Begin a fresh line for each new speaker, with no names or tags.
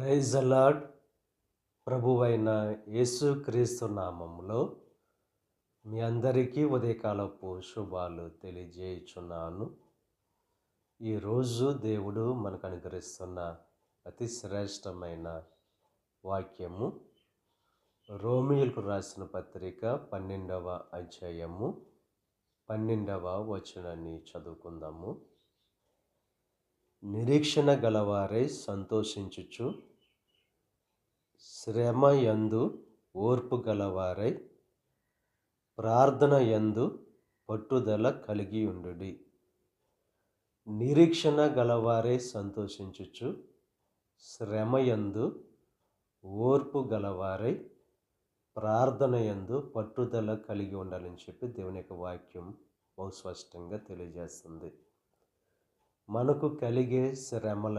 Praise the lord. ప్రభువైన యేసుక్రీస్తు నామములో మీ అందరికీ ఉదయకాలపు శుభాలు తెలియజేయుచున్నాను. ఈరోజు దేవుడు మనకు అనుగ్రహిస్తున్న అతి శ్రేష్టమైన వాక్యము రోమీయులకు రాసిన పత్రిక 12వ అధ్యాయము 12వ వచనాన్ని చదువుకుందాము. నిరీక్షణ గలవారై సంతోషించుచు, శ్రమ యందు ఓర్పు గలవారై, ప్రార్థన యందు పట్టుదల కలిగి ఉండుడి. నిరీక్షణ గలవారై సంతోషించుచు, శ్రమ యందు ఓర్పు గలవారై, ప్రార్థన యందు పట్టుదల కలిగి ఉండాలని చెప్పి దేవుని యొక్క వాక్యం బహు స్పష్టంగా తెలియజేస్తుంది. మనకు కలిగే శ్రమల